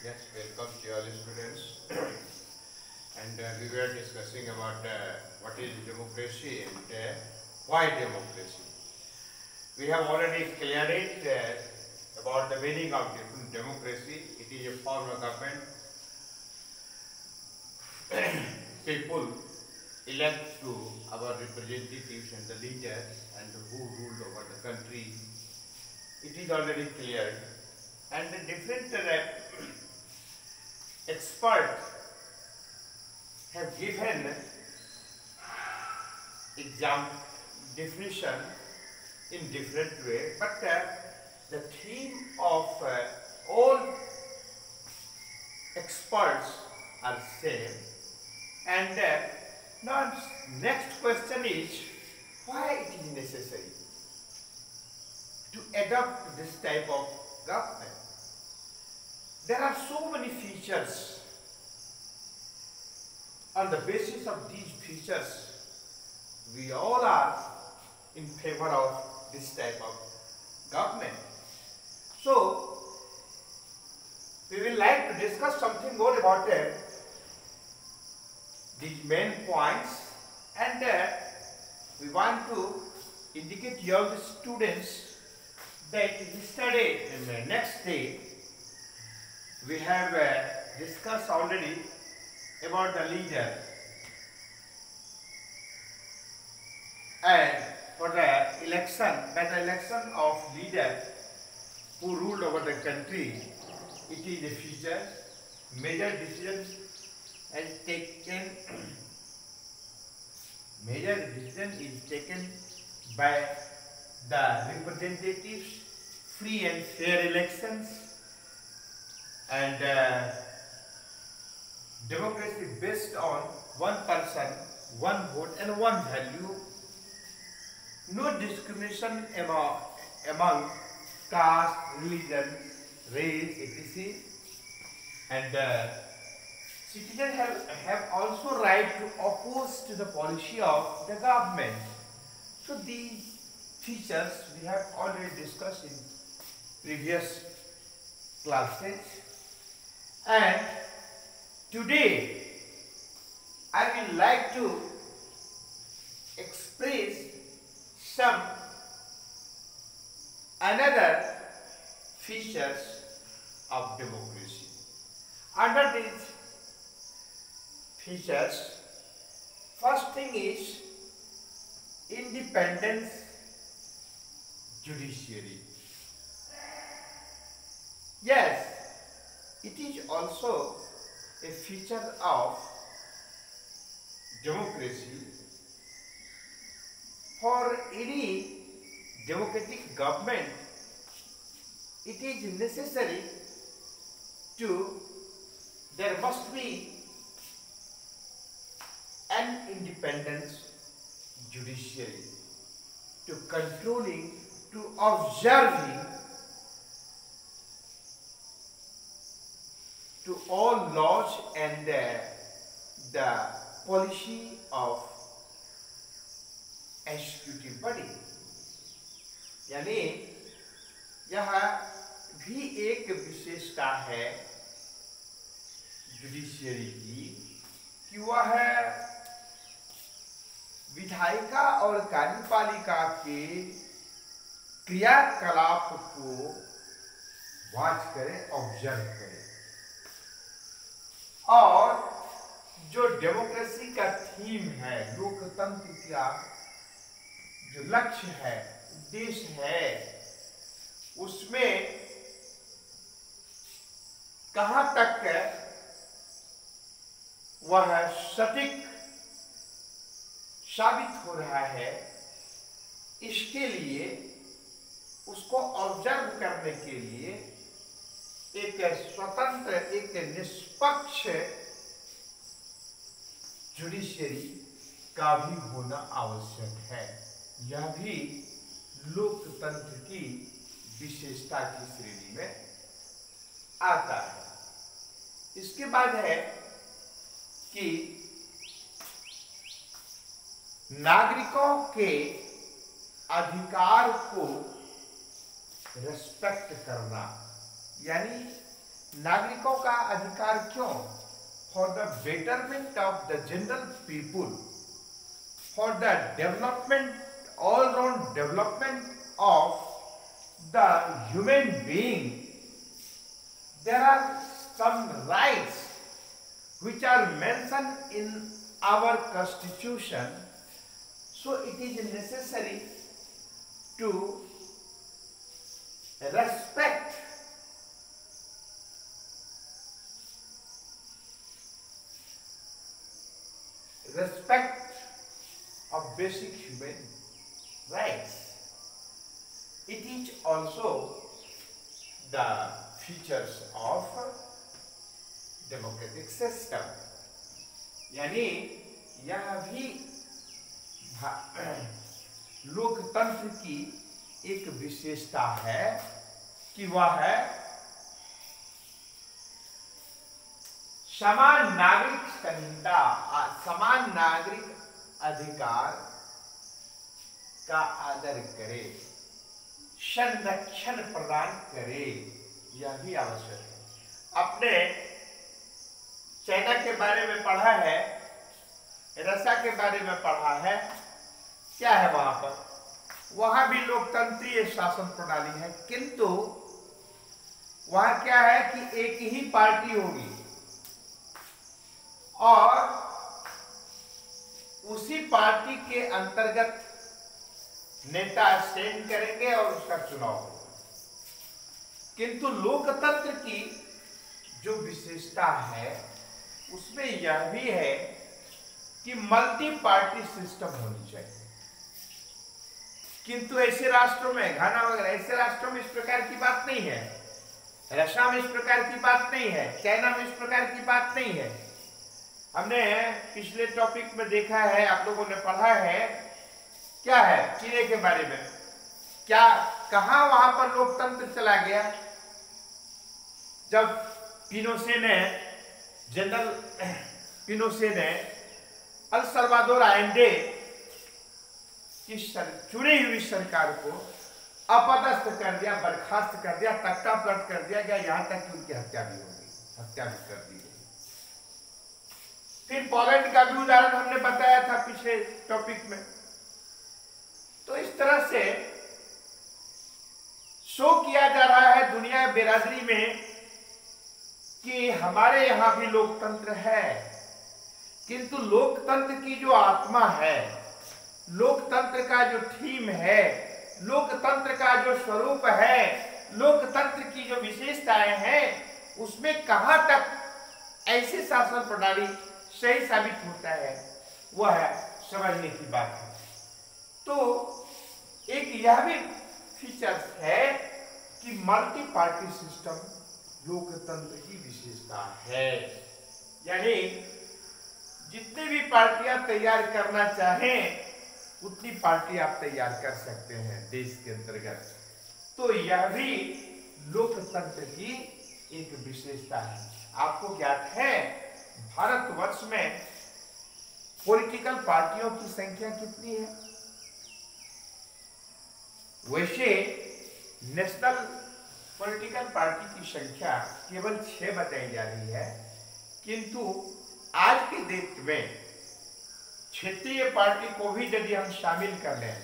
Yes, welcome to all students. And we were discussing about what is democracy and why democracy. We have already cleared it about the meaning of democracy. It is a form of government. People elect to our representatives and the leaders and who rule over the country. It is already cleared. And the different experts have given exam definition in different way, but the theme of all experts are same. And now next question is why it is necessary to adopt this type of government. There are so many features. On the basis of these features, we all are in favor of this type of government. So, we will like to discuss something more about these main points, and we want to indicate to all the students that yesterday and the next day we have discussed already about the leader, and for the election, by the election of leader who ruled over the country, it is a feature. Major decisions has taken, major decision is taken by the representatives, free and fair elections, and democracy based on one person, one vote and one value. No discrimination among caste, religion, race, etc. And citizens have also right to oppose to the policy of the government. So these features we have already discussed in previous classes. And today I will like to express some another features of democracy. Under these features, first thing is independence judiciary. Yes, it is also a feature of democracy. For any democratic government, it is necessary there must be an independence judiciary to controlling, to observing to all laws and the policy of executive body. यानी यह भी एक विशेषता है judiciary की कि वह विधायिका और कार्यपालिका के क्रियाकलाप को वॉच करे, ऑब्जर्व करे। और जो डेमोक्रेसी का थीम है, लोकतंत्र का जो लक्ष्य है, उद्देश्य है, उसमें कहां तक वह सटीक साबित हो रहा है, इसके लिए उसको ऑब्जर्व करने के लिए एक स्वतंत्र, एक निष्पक्ष जुडिशियरी का भी होना आवश्यक है। यह भी लोकतंत्र की विशेषता की श्रेणी में आता है। इसके बाद है कि नागरिकों के अधिकार को रेस्पेक्ट करना, यानी नागरिकों का अधिकार क्यों? For the betterment of the general people, for the development, all round development of the human being, there are some rights which are mentioned in our constitution, so it is necessary to respect of basic human rights. It is also the features of democratic system, यानी यह भी लोकतंत्र की एक विशेषता है कि वह है समान नागरिक संहिता, समान नागरिक अधिकार का आदर करे, संरक्षण प्रदान करे, यह भी आवश्यक है। अपने चाइना के बारे में पढ़ा है, रशिया के बारे में पढ़ा है, क्या है वहां पर? वहां भी लोकतंत्रीय शासन प्रणाली है, किंतु वहां क्या है कि एक ही पार्टी होगी और उसी पार्टी के अंतर्गत नेता स्टैंड करेंगे और उसका चुनाव होगा। किंतु लोकतंत्र की जो विशेषता है उसमें यह भी है कि मल्टी पार्टी सिस्टम होनी चाहिए। किंतु ऐसे राष्ट्रों में, घाना वगैरह ऐसे राष्ट्रों में इस प्रकार की बात नहीं है, रशिया में इस प्रकार की बात नहीं है, चाइना में इस प्रकार की बात नहीं है। हमने पिछले टॉपिक में देखा है, आप लोगों ने पढ़ा है, क्या है चीन के बारे में, क्या कहां वहां पर लोकतंत्र चला गया? जब जनरल पिनोशे ने अल सल्वाडोर आलेंडे की चुनी हुई सरकार को अपदस्थ कर दिया, बर्खास्त कर दिया, तख्ता पलट कर दिया गया, यहां तक कि उनकी हत्या भी हो गई, हत्या भी कर दी गई। फिर पोलैंड का भी उदाहरण हमने बताया था पिछले टॉपिक में। तो इस तरह से शो किया जा रहा है दुनिया बिरादरी में कि हमारे यहां भी लोकतंत्र है, किंतु लोकतंत्र की जो आत्मा है, लोकतंत्र का जो थीम है, लोकतंत्र का जो स्वरूप है, लोकतंत्र की जो विशेषताएं हैं, उसमें कहां तक ऐसी शासन प्रणाली सही साबित होता है, वह समझने की बात है। तो एक यह भी फीचर्स है कि मल्टी पार्टी सिस्टम लोकतंत्र की विशेषता है, यानी जितनी भी पार्टियां तैयार करना चाहें उतनी पार्टी आप तैयार कर सकते हैं देश के अंतर्गत। तो यह भी लोकतंत्र की एक विशेषता है। आपको ज्ञात है भारतवर्ष में पॉलिटिकल पार्टियों की संख्या कितनी है? वैसे नेशनल पॉलिटिकल पार्टी की संख्या केवल 6 बताई जा रही है, किंतु आज के डेट में क्षेत्रीय पार्टी को भी यदि हम शामिल कर लें,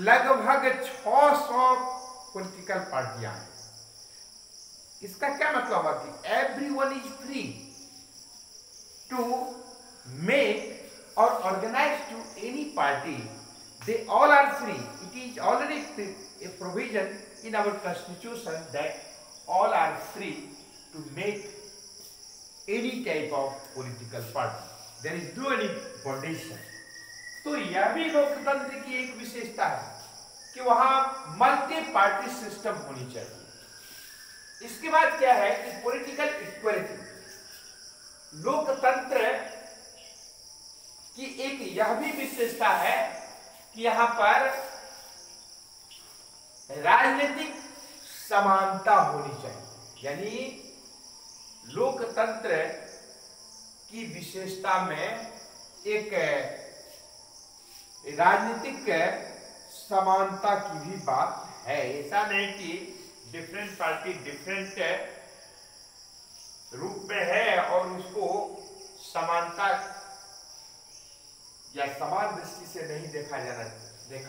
लगभग 600 पॉलिटिकल पार्टियां हैं। इसका क्या मतलब है कि everyone is free to make और organise to any party, they all are free. It is already a provision in our constitution that all are free to make any type of political party. There is no any condition. तो यह भी लोकतंत्र की एक विशेषता है कि वहां मल्टी पार्टी सिस्टम होनी चाहिए। इसके बाद क्या है कि पॉलिटिकल इक्वलिटी, लोकतंत्र की एक यह भी विशेषता है कि यहां पर राजनीतिक समानता होनी चाहिए, यानी लोकतंत्र की विशेषता में एक राजनीतिक समानता की भी बात है। ऐसा नहीं कि डिफरेंट पार्टी डिफरेंट रूप में है और उसको समानता या समान दृष्टि से नहीं देखा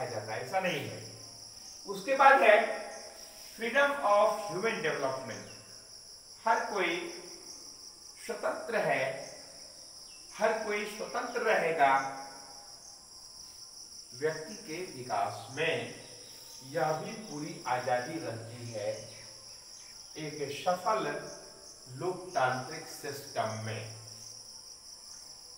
जाता, ऐसा नहीं है। उसके बाद है फ्रीडम ऑफ ह्यूमन डेवलपमेंट। हर कोई स्वतंत्र है, हर कोई स्वतंत्र रहेगा व्यक्ति के विकास में, यह भी पूरी आजादी रहती है एक सफल लोकतांत्रिक सिस्टम में।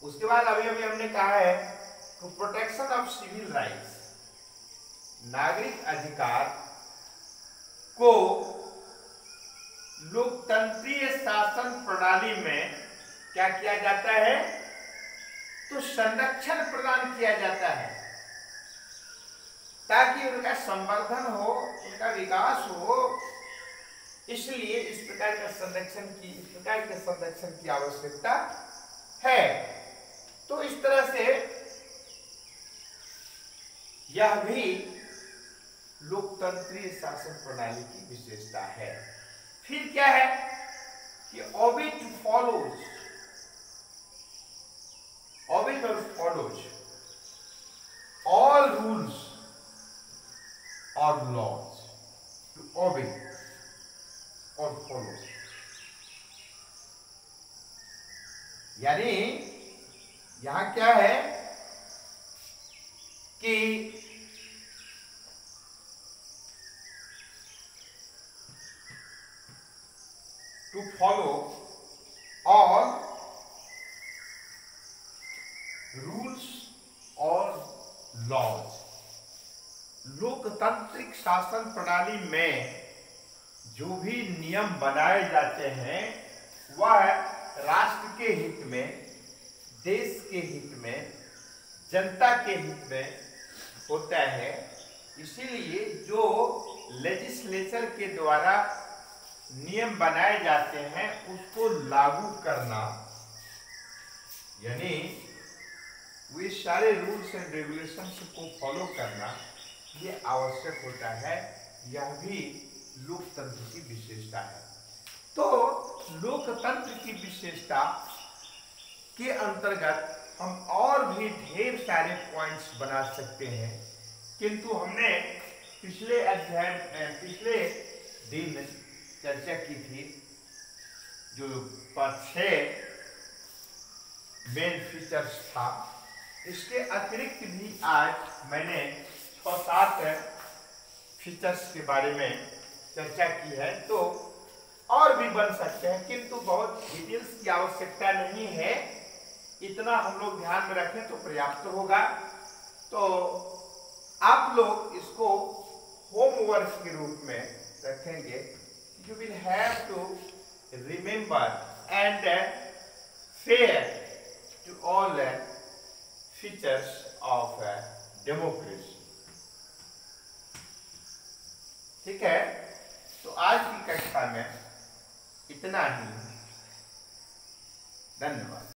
उसके बाद अभी हमने कहा है कि प्रोटेक्शन ऑफ सिविल राइट्स, नागरिक अधिकार को लोकतंत्रीय शासन प्रणाली में क्या किया जाता है, तो संरक्षण प्रदान किया जाता है ताकि उनका संवर्धन हो, उनका विकास हो। इसलिए इस प्रकार के संरक्षण की आवश्यकता है। तो इस तरह से यह भी लोकतंत्रीय शासन प्रणाली की विशेषता है। फिर क्या है कि ऑबिट फॉलोज ऑल रूल्स और लॉज, टू ऑबे और फॉलो, यानी यहां क्या है कि टू फॉलो ऑल रूल्स और लॉज। लोकतांत्रिक शासन प्रणाली में जो भी नियम बनाए जाते हैं वह राष्ट्र के हित में, देश के हित में, जनता के हित में होता है। इसीलिए जो लेजिस्लेचर के द्वारा नियम बनाए जाते हैं उसको लागू करना, यानी वे सारे रूल्स एंड रेगुलेशंस को फॉलो करना, ये आवश्यक होता है। यह भी लोकतंत्र की विशेषता है। तो लोकतंत्र की विशेषता के अंतर्गत हम और भी ढेर सारे पॉइंट्स बना सकते हैं, किंतु हमने पिछले दिन चर्चा की थी जो 6 मेन फीचर्स था। इसके अतिरिक्त भी आज मैंने 6-7 फीचर्स के बारे में चर्चा की है, तो और भी बन सकते हैं, किंतु बहुत डिटेल्स की आवश्यकता नहीं है। इतना हम लोग ध्यान में रखें तो पर्याप्त होगा। तो आप लोग इसको होमवर्क के रूप में रखेंगे। You will have to remember and fair to all features of democracy. ठीक है, तो आज की कक्षा में इतना ही। धन्यवाद।